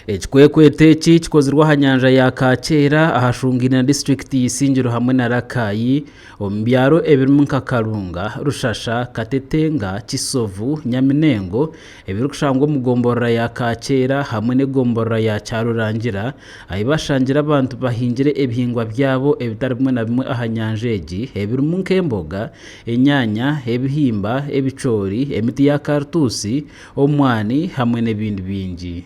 Ekikwekwete eki kikozirwe aha nyanja ya Kakyeera ahashungire na district y'Isingiro hamwe na Rakayi omu byaro ebirimu nka Karunga, Rushasha, Katetenga, Kisovu, Nyaminengo ebirikushangwa omu gomborora ya Kakyeera hamwe n'egomborora ya Kyarurangira ahi bashangira abantu bahingire ebihingwa byabo ebitari bimwe na bimwe aha nyanja egi ebirimu nk'emboga, enyanya, ebihimba, ebicoori, emiti ya kartusi, omwani hamwe n'ebindi bingi.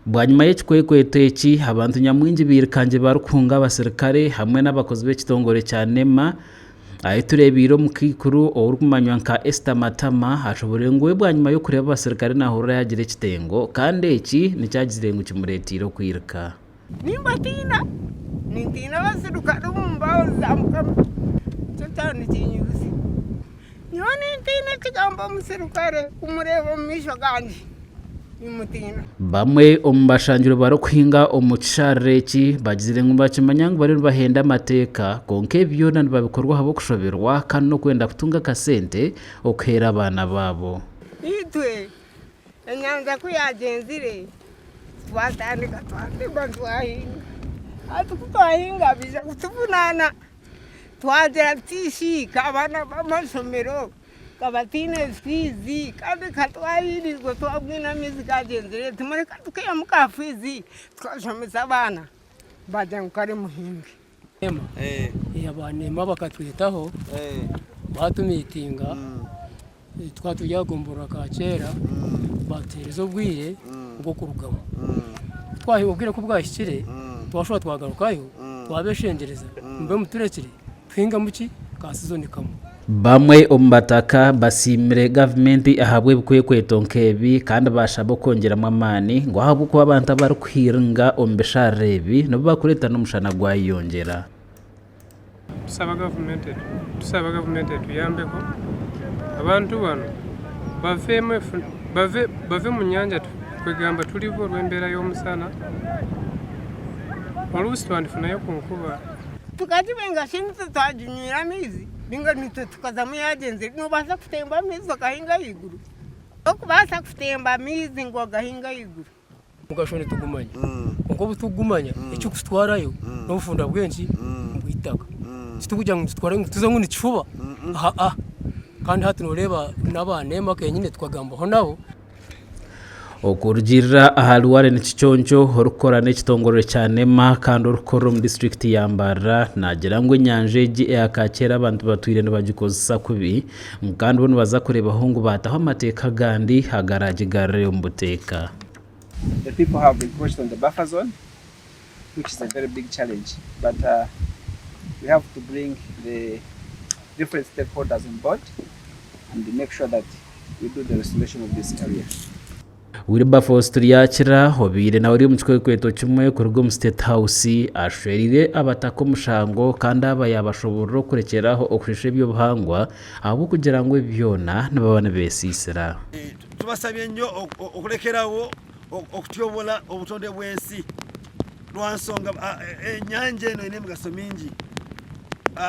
Bwanyuma y'ekikwekwete eki abantu nyamwingi birikanje barikuhunga abasirikare hamwe n'abakozi b'ekitongore kya NEMA ahi tureebire omukaikuru orikumanywa nka Esther Matama ashobore nguwe bwanyuma y'okureeba abasirikare nahurira yagira ekitengo kandi eki nikyagizire ngu kimureetiire okwirika. Nintina abasirikare omu mbaho za Mukama kyo kyona kinyugusi nyowe nintina ekigambo omusirikare kumureeba omu maisho ganje. Bamwe omu bashangiro barikuhinga omu kisharara eki bagizire ngu bakimanya ngu bariyo nibahenda amateeka konka ebi byona nibabikorwa habw'okushoberwa kandi n'okwenda kutunga akasente okuheera abaana baabo. Itwe enyanja ku yagenzire twatandika twatemba twahinga ati kutwahinga bija kutuvunaana twagira tishiika abaana b'amasomero kabatine fizi kandi katwayirizwa twabwina amizi gagenzere tumureka tukiyamuka fizi twashomesa abana bajya ngukari muhinga abanema bakatwitaho batumitinga twatujya gombora Kakyeera batereza obwire bwo kurugamo twahiwe ubwire ko bwashyikire twashobora twagarukayo twabeshengereza mbe muturekire twinga muki kasizoni kamwe. Bamwe omu bataka basimire gavumenti ahabwe ebikwekwete nk'ebi kandi bashaba okongeramu amaani ngu ahabw'okuba abantu abarikuhinga omu bisharara ebi nibo bakureeta n'omushana gwayeyongyera. Tusaba gavumenti etuyambeko abantu bano bave mu nyanja kwegamba tulivo olw'embeera y'omusana oluusi twandifunayo ku nkuba tukati benga shintu twajunywera amizi binga nitwe tukazamu yagenzere nobasa kutemba amizi okahinga iguru okubasa kutemba amizi ngo agahinga iguru mugashone tugumanya ngo butugumanya icyo kustwarayo n'obufunda bwenshi mbwitaka kitujya ngo tutware ngo tuza ngo nikifuba kandi hati noreba n'abanema kenyine twagambaho nabo okurugirira aha Luware n'Kikyonjo orukora n'ekitongore kya NEMA kandi orukora omu district ya Mbarara nagira ngu enyanja egi eya Kakyeera abantu batwire nibagikozesa kubi kandi bo nibaza kureebaho ngu bataho amateeka gandi agaragigarire omu buteeka. The people have encroached on the buffer zone, which is a very big challenge, but we have to bring the different stakeholders on board and make sure that we do the restoration of this area. Wilberforce Turyakira obire nawe uri mu kikwekwete kimwe kuruga omu State House ashwerire abataka omushango kandi abayabashobora okurekeraho okushesha ebyobuhangwa abo kugira ngo byona nababana besisira. Tubasabye nnyo okurekerawo okutyobola obutonde bw'ensi lwansonga ennyanja eno ine emigaso mingi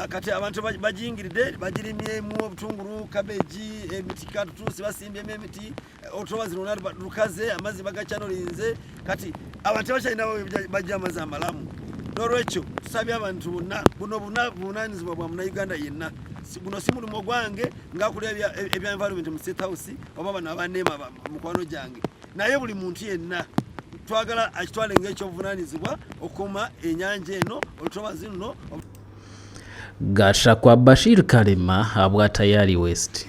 kati abantu bajingiride bagirimyemu obutunguru kabeji emiti katutusi basimbyemu emiti otuba zino lukaze amazzi bagakyanolinze kati abantu bakyalina bajja amazzi amalamu n'olwekyo tusabye abantu bonna buno buvunaanyizibwa bwa munnayuganda yenna guno si mulimu gwange ngakulya ebya environment mu State House oba bano abanema mukwano gyange naye buli muntu yenna twagala akitwale ng'ekyobuvunaanyizibwa okuuma ennyanja eno otuba zino. Gasha kwa Bashir Kalema habwa Tayari West.